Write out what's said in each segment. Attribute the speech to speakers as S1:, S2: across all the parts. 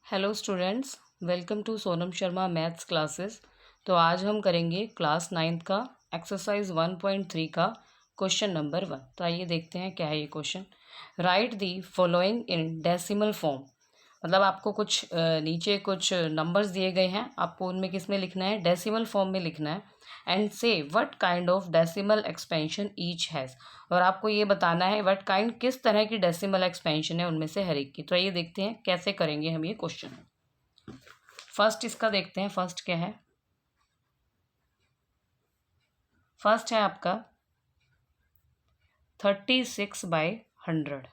S1: Hello students, welcome to Sonam Sharma maths classes. तो आज हम करेंगे क्लास 9th का एक्सरसाइज 1.3 का क्वेश्चन नंबर 1। तो आइए देखते हैं क्या है ये question. Right the following in decimal form. मतलब आपको कुछ नीचे कुछ नंबर्स दिए गए हैं, आपको उनमें किस में लिखना है, डेसिमल फॉर्म में लिखना है। एंड से what kind of decimal expansion each has, और आपको ये बताना है व्हाट काइंड किस तरह की डेसिमल एक्सपेंशन है उनमें से हर एक की। तो आइए देखते हैं कैसे करेंगे हम ये क्वेश्चन। फर्स्ट इसका देखते हैं, फर्स्ट क्या है। फर्स्ट है आपका 36/100।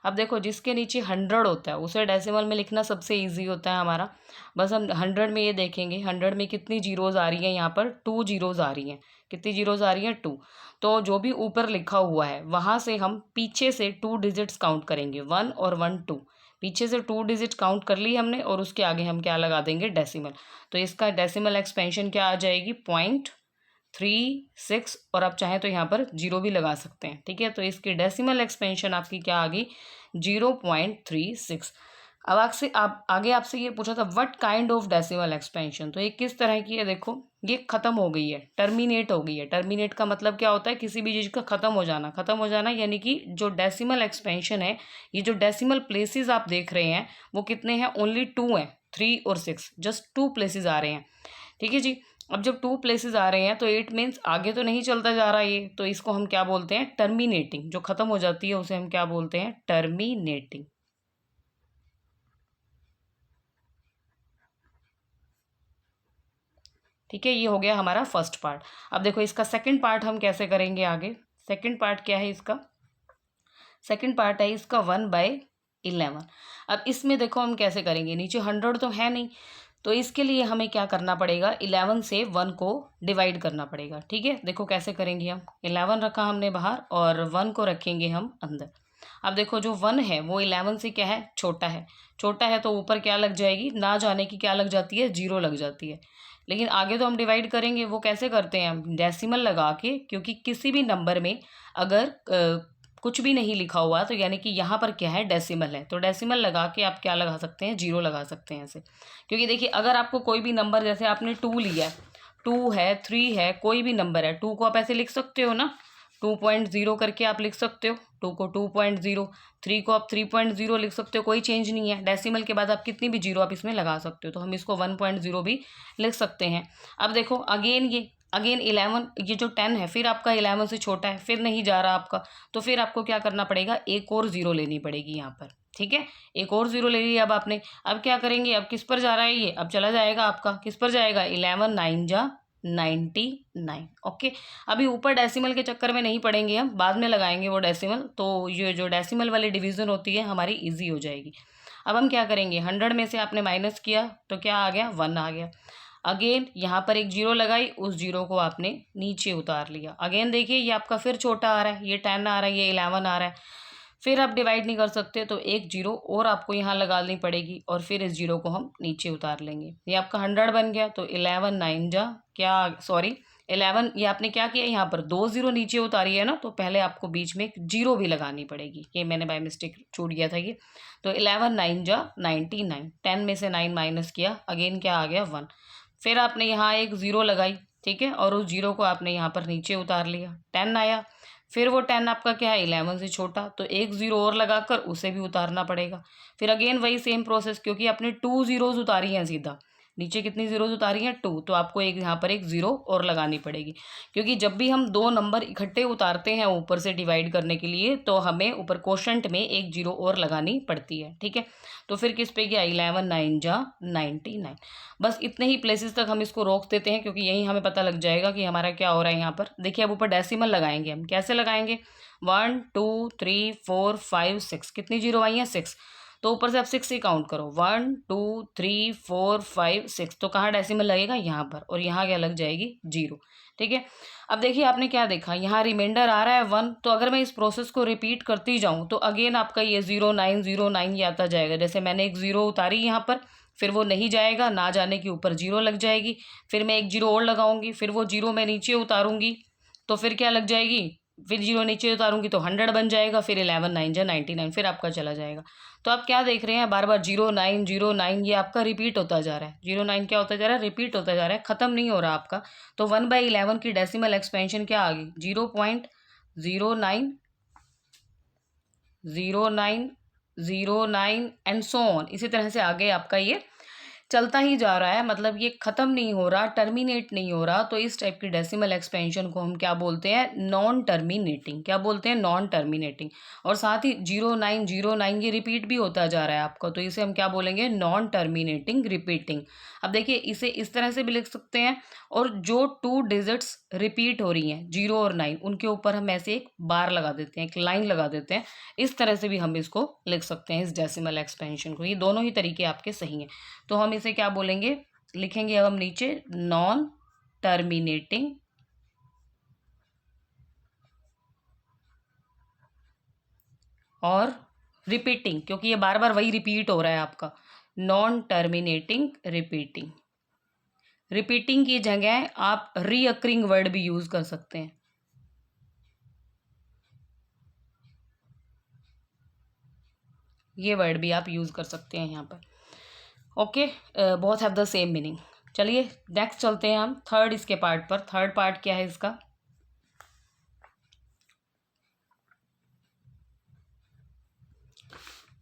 S1: अब देखो, जिसके नीचे 100 होता है उसे डेसिमल में लिखना सबसे इजी होता है हमारा। बस हम 100 में ये देखेंगे, 100 में कितनी जीरोज़ आ रही हैं, यहाँ पर 2 जीरोज़ आ रही हैं। कितनी जीरोज़ आ रही हैं? 2। तो जो भी ऊपर लिखा हुआ है वहाँ से हम पीछे से 2 डिजिट्स काउंट करेंगे, 1 और 1 2। पीछे से 2 डिजिट काउंट कर ली हमने, और उसके आगे हम क्या लगा देंगे, डेसिमल। तो इसका डेसिमल एक्सपेंशन क्या आ जाएगी, 0.36। और आप चाहें तो यहाँ पर जीरो भी लगा सकते हैं, ठीक है। तो इसकी डेसिमल एक्सपेंशन आपकी क्या आ गई, 0.36। अब आगे आपसे ये पूछा था what kind of decimal expansion. तो ये किस तरह की है, देखो ये खत्म हो गई है, टर्मिनेट हो गई है। टर्मिनेट का मतलब क्या होता है, किसी भी चीज़ का खत्म हो जाना। खत्म हो जाना यानी कि जो डेसिमल एक्सपेंशन है, ये जो डेसिमल प्लेसेस आप देख रहे हैं वो कितने हैं, ओनली 2 हैं, 3 और 6, जस्ट 2 प्लेसेस आ रहे हैं, ठीक है जी। अब जब 2 प्लेसेस आ रहे हैं तो इट मीन्स आगे तो नहीं चलता जा रहा ये, तो इसको हम क्या बोलते हैं, टर्मिनेटिंग। जो खत्म हो जाती है उसे हम क्या बोलते हैं, टर्मिनेटिंग। ठीक है, ये हो गया हमारा फर्स्ट पार्ट। अब देखो इसका सेकंड पार्ट हम कैसे करेंगे आगे। सेकंड पार्ट क्या है इसका, सेकंड पार्ट है इसका 1/11। अब इसमें देखो हम कैसे करेंगे, नीचे 100 तो है नहीं, तो इसके लिए हमें क्या करना पड़ेगा, 11 से 1 को डिवाइड करना पड़ेगा, ठीक है। देखो कैसे करेंगे हम, 11 रखा हमने बाहर और 1 को रखेंगे हम अंदर। अब देखो जो 1 है वो 11 से क्या है, छोटा है। छोटा है तो ऊपर क्या लग जाएगी, ना जाने की क्या लग जाती है, 0 लग जाती है। लेकिन आगे तो हम डिवाइड करेंगे, वो कैसे करते हैं हम, डेसिमल लगा के। क्योंकि किसी भी नंबर में अगर कुछ भी नहीं लिखा हुआ तो यानी कि यहाँ पर क्या है, डेसिमल है, तो डेसिमल लगा के आप क्या लगा सकते हैं, 0 लगा सकते हैं ऐसे। क्योंकि देखिए अगर आपको कोई भी नंबर, जैसे आपने 2 लिया है, 2 है, 3 है, कोई भी नंबर है, 2 को आप ऐसे लिख सकते हो ना, 2.0 करके आप लिख सकते हो। 2 को 2.0, 3 को आप 3.0 लिख सकते हो, कोई चेंज नहीं है। डेसिमल के बाद आप कितनी भी जीरो आप इसमें लगा सकते हो, तो हम इसको 1.0 भी लिख सकते हैं। अब देखो अगेन 11, ये जो 10 है फिर आपका 11 से छोटा है, फिर नहीं जा रहा आपका, तो फिर आपको क्या करना पड़ेगा, एक और 0 लेनी पड़ेगी यहाँ पर, ठीक है। एक और 0 ले लिया अब आपने। अब क्या करेंगे, अब किस पर जा रहा है ये, अब चला जाएगा आपका, किस पर जाएगा, 11 9 जा 99। ओके, अभी ऊपर डेसिमल के चक्कर में नहीं पड़ेंगे, हम बाद में लगाएंगे वो डेसिमल। तो ये जो डेसिमल वाली डिवीज़न होती है हमारी इजी हो जाएगी। अब हम क्या करेंगे, 100 में से आपने माइनस किया तो क्या आ गया, 1 आ गया। अगेन यहाँ पर एक 0 लगाई, उस 0 को आपने नीचे उतार लिया। अगेन देखिए ये आपका फिर छोटा आ रहा है, ये 10 आ रहा है, ये 11 आ रहा है। फिर आप डिवाइड नहीं कर सकते तो एक 0 और आपको यहाँ लगानी पड़ेगी, और फिर इस 0 को हम नीचे उतार लेंगे। ये आपका 100 बन गया, तो 11 9 जा क्या, सॉरी 11, ये आपने क्या किया, यहाँ पर 2 0 नीचे उतारी है ना, तो पहले आपको बीच में एक 0 भी लगानी पड़ेगी, ये मैंने बाय मिस्टेक छूट गया था ये। तो 11 9 जा 99, 10 में से 9 माइनस किया, अगेन क्या आ गया, 1। फिर आपने यहाँ एक 0 लगाई, ठीक है, और उस 0 को आपने यहाँ पर नीचे उतार लिया, 10 आया। फिर वो 10 आपका क्या है, 11 से छोटा, तो एक 0 और लगाकर उसे भी उतारना पड़ेगा। फिर अगेन वही सेम प्रोसेस, क्योंकि आपने 2 ज़ीरोज़ उतारी हैं सीधा, नीचे कितनी ज़ीरोज़ उतारी हैं, 2, तो आपको एक यहाँ पर एक 0 और लगानी पड़ेगी। क्योंकि जब भी हम दो नंबर इकट्ठे उतारते हैं ऊपर से डिवाइड करने के लिए, तो हमें ऊपर कोशंट में एक 0 और लगानी पड़ती है, ठीक है। तो फिर किस पे गया, 11 9 जा 99। बस इतने ही प्लेसेस तक हम इसको रोक देते हैं, क्योंकि यही हमें पता लग जाएगा कि हमारा क्या हो रहा है यहाँ पर। देखिए अब ऊपर डेसिमल लगाएंगे हम, कैसे लगाएंगे, 1 2 3 4 5 6, कितनी 0 आई हैं, 6। तो ऊपर से आप 6 ही काउंट करो, 1 2 3 4 5 6, तो कहाँ डेसिमल लगेगा, यहाँ पर, और यहाँ क्या लग जाएगी, 0, ठीक है। अब देखिए आपने क्या देखा, यहाँ रिमाइंडर आ रहा है 1, तो अगर मैं इस प्रोसेस को रिपीट करती जाऊँ तो अगेन आपका ये 0909 ये आता जाएगा। जैसे मैंने एक 0 उतारी यहाँ पर, फिर वो नहीं जाएगा, ना जाने के ऊपर 0 लग जाएगी, फिर मैं एक 0 और लगाऊंगी, फिर वो 0 मैं नीचे उतारूंगी, तो फिर क्या लग जाएगी, फिर 0 नीचे उतारूंगी तो 100 बन जाएगा, फिर 11 9 जा 99, फिर आपका चला जाएगा। तो आप क्या देख रहे हैं, बार बार 0909 ये आपका रिपीट होता जा रहा है। 09 क्या होता जा रहा है, रिपीट होता जा रहा है, ख़त्म नहीं हो रहा आपका। तो 1/11 की डेसिमल एक्सपेंशन क्या आ गई, 0.0909 एंड सो ऑन। इसी तरह से आगे आपका ये चलता ही जा रहा है, मतलब ये ख़त्म नहीं हो रहा, टर्मिनेट नहीं हो रहा। तो इस टाइप की डेसिमल एक्सपेंशन को हम क्या बोलते हैं, नॉन टर्मिनेटिंग। क्या बोलते हैं, नॉन टर्मिनेटिंग। और साथ ही 0909 ये रिपीट भी होता जा रहा है आपका, तो इसे हम क्या बोलेंगे, नॉन टर्मिनेटिंग रिपीटिंग। अब देखिए इसे इस तरह से भी लिख सकते हैं, और जो 2 डिजिट्स रिपीट हो रही हैं 0 और 9, उनके ऊपर हम ऐसे एक बार लगा देते हैं, एक लाइन लगा देते हैं। इस तरह से भी हम इसको लिख सकते हैं, इस डेसिमल एक्सपेंशन को। ये दोनों ही तरीके आपके सही हैं। तो हम इसे क्या बोलेंगे, लिखेंगे अब हम नीचे, नॉन टर्मिनेटिंग और रिपीटिंग, क्योंकि ये बार बार वही रिपीट हो रहा है आपका, नॉन टर्मिनेटिंग रिपीटिंग। रिपीटिंग की जगह आप रीअकरिंग वर्ड भी यूज कर सकते हैं। ये वर्ड भी आप यूज कर सकते हैं यहाँ पर। Okay, both have the same meaning. चलिए नेक्स्ट चलते हैं हम थर्ड इसके पार्ट पर। थर्ड पार्ट क्या है इसका,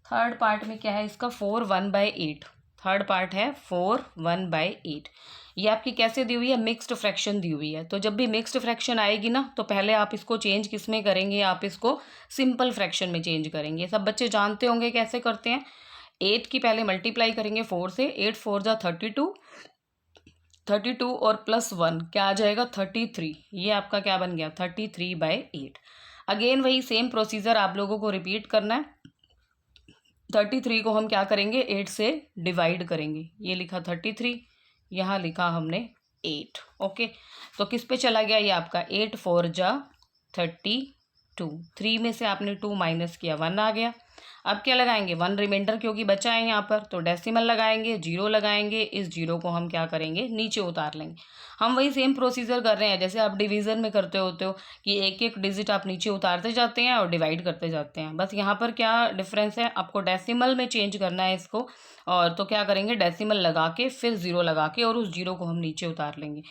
S1: थर्ड पार्ट में क्या है इसका, 4/1/8। थर्ड पार्ट है 4/1/8। ये आपकी कैसे दी हुई है, मिक्स्ड फ्रैक्शन दी हुई है। तो जब भी मिक्स्ड फ्रैक्शन आएगी ना, तो पहले आप इसको चेंज किस में करेंगे, आप इसको सिंपल फ्रैक्शन में चेंज करेंगे। सब बच्चे जानते होंगे कैसे करते हैं। 8 की पहले मल्टीप्लाई करेंगे 4 से, 8 4 जा 32, 32 और +1 क्या आ जाएगा, 33। ये आपका क्या बन गया, 33/8। अगेन वही सेम प्रोसीजर आप लोगों को रिपीट करना है। 33 को हम क्या करेंगे, 8 से डिवाइड करेंगे। ये लिखा 33, यहाँ लिखा हमने 8। ओके, तो किस पे चला गया ये आपका, 8 4 जा 32, 3 में से आपने 2 माइनस किया, 1 आ गया। अब क्या लगाएंगे, 1 रिमाइंडर क्योंकि बचा है यहाँ पर, तो डेसिमल लगाएंगे, 0 लगाएंगे। इस 0 को हम क्या करेंगे, नीचे उतार लेंगे। हम वही सेम प्रोसीजर कर रहे हैं जैसे आप डिवीज़न में करते होते हो, कि एक एक डिजिट आप नीचे उतारते जाते हैं और डिवाइड करते जाते हैं। बस यहाँ पर क्या डिफरेंस है, आपको डेसिमल में चेंज करना है इसको। और तो क्या करेंगे, डेसिमल लगा के फिर 0 लगा के, और उस 0 को हम नीचे उतार लेंगे।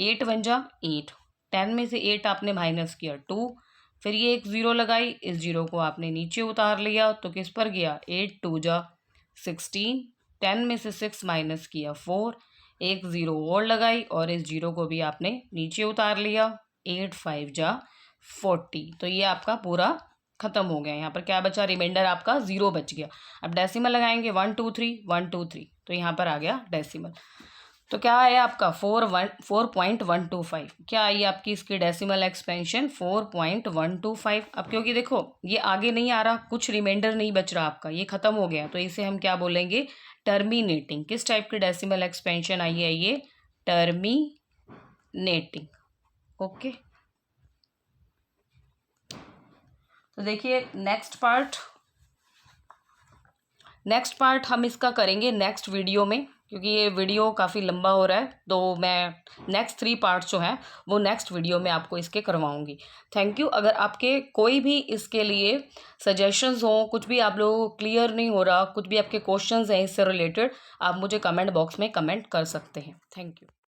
S1: 8 1 जा 8, 10 में से 8 आपने माइनस किया 2, फिर ये एक 0 लगाई, इस 0 को आपने नीचे उतार लिया, तो किस पर गया, 8 2 जा 16, 10 में से 6 माइनस किया 4, एक 0 और लगाई, और इस 0 को भी आपने नीचे उतार लिया, 8 5 जा 40। तो ये आपका पूरा खत्म हो गया। यहाँ पर क्या बचा, रिमाइंडर आपका 0 बच गया। अब डेसिमल लगाएंगे 1 2 3 1 2 3, तो यहाँ पर आ गया डेसिमल। तो क्या है आपका 4.125। क्या आई आपकी इसकी डेसिमल एक्सपेंशन, 4.125। अब क्योंकि देखो ये आगे नहीं आ रहा, कुछ रिमाइंडर नहीं बच रहा आपका, ये खत्म हो गया, तो इसे हम क्या बोलेंगे, टर्मिनेटिंग। किस टाइप की डेसिमल एक्सपेंशन आई है ये, टर्मिनेटिंग। ओके, तो देखिए नेक्स्ट पार्ट हम इसका करेंगे नेक्स्ट वीडियो में, क्योंकि ये वीडियो काफ़ी लंबा हो रहा है। तो मैं नेक्स्ट 3 पार्ट्स जो हैं वो नेक्स्ट वीडियो में आपको इसके करवाऊंगी। Thank you. अगर आपके कोई भी इसके लिए सजेशंस हो, कुछ भी आप लोगों को क्लियर नहीं हो रहा, कुछ भी आपके क्वेश्चंस हैं इससे रिलेटेड, आप मुझे कमेंट बॉक्स में कमेंट कर सकते हैं। Thank you.